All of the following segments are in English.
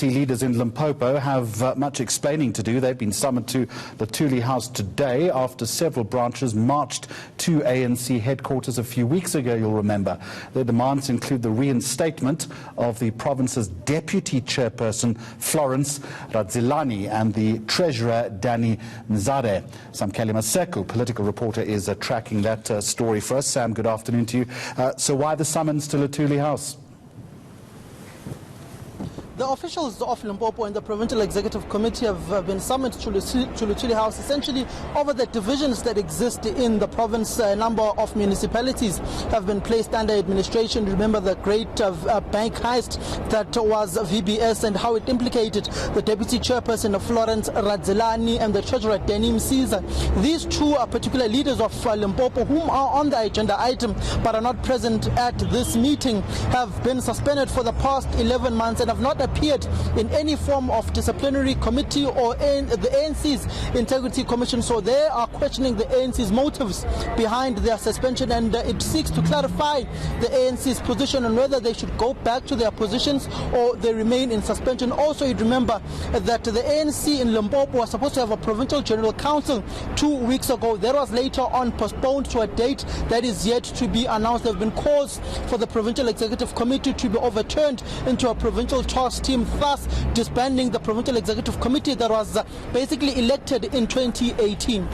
Leaders in Limpopo have much explaining to do. They've been summoned to the Luthuli House today after several branches marched to ANC headquarters a few weeks ago, you'll remember. Their demands include the reinstatement of the province's Deputy Chairperson Florence Radzilani and the Treasurer Danny Msizare. Sam Msizare, political reporter, is tracking that story for us. Sam, good afternoon to you. So why the summons to the Luthuli House? The officials of Limpopo and the Provincial Executive Committee have been summoned to Luthuli House essentially over the divisions that exist in the province. A number of municipalities have been placed under administration. Remember the great bank heist that was VBS and how it implicated the Deputy Chairperson Florence Radzilani and the Treasurer Danny Msizare. These two particular leaders of Limpopo, whom are on the agenda item but are not present at this meeting, have been suspended for the past 11 months and have not appeared in any form of disciplinary committee or in the ANC's Integrity Commission. So they are questioning the ANC's motives behind their suspension, and it seeks to clarify the ANC's position on whether they should go back to their positions or they remain in suspension. Also, you'd remember that the ANC in Limpopo was supposed to have a Provincial General Council 2 weeks ago. That was later on postponed to a date that is yet to be announced. There have been calls for the Provincial Executive Committee to be overturned into a provincial task team, thus disbanding the Provincial Executive Committee that was basically elected in 2018.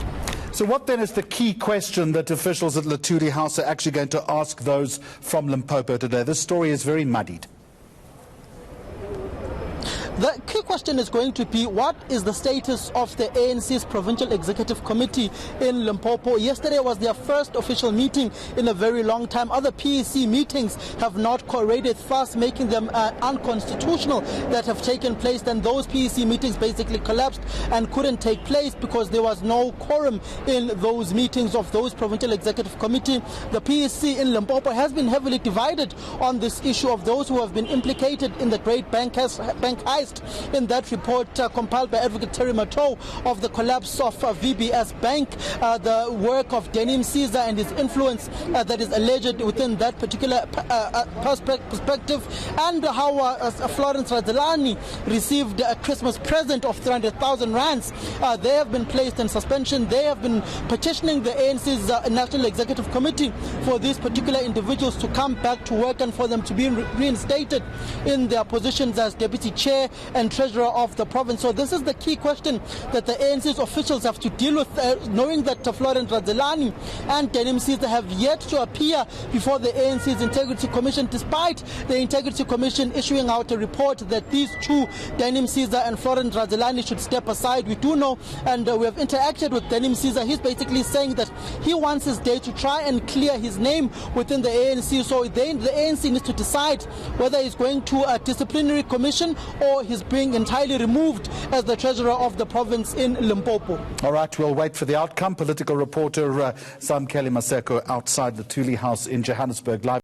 So what then is the key question that officials at Luthuli House are actually going to ask those from Limpopo today? This story is very muddied. The key question is going to be, what is the status of the ANC's Provincial Executive Committee in Limpopo? Yesterday was their first official meeting in a very long time. Other PEC meetings have not cooperated, thus making them unconstitutional that have taken place. Then those PEC meetings basically collapsed and couldn't take place because there was no quorum in those meetings of those Provincial Executive Committee. The PEC in Limpopo has been heavily divided on this issue of those who have been implicated in the great bank heist. In that report compiled by Advocate Terry Mato of the collapse of VBS Bank, the work of Danny Msizare and his influence that is alleged within that particular perspective, and how Florence Radzilani received a Christmas present of 300,000 rands. They have been placed in suspension. They have been petitioning the ANC's National Executive Committee for these particular individuals to come back to work and for them to be reinstated in their positions as Deputy Chair and Treasurer of the province. So this is the key question that the ANC's officials have to deal with, knowing that Florence Radzilani and Danny Msizare have yet to appear before the ANC's Integrity Commission, despite the Integrity Commission issuing out a report that these two, Danny Msizare and Florence Radzilani, should step aside. We do know, and we have interacted with Danny Msizare. He's basically saying that he wants his day to try and clear his name within the ANC. So the ANC needs to decide whether he's going to a disciplinary commission or he's being entirely removed as the treasurer of the province in Limpopo. All right, we'll wait for the outcome. Political reporter Sam Msizare outside the Luthuli House in Johannesburg. Live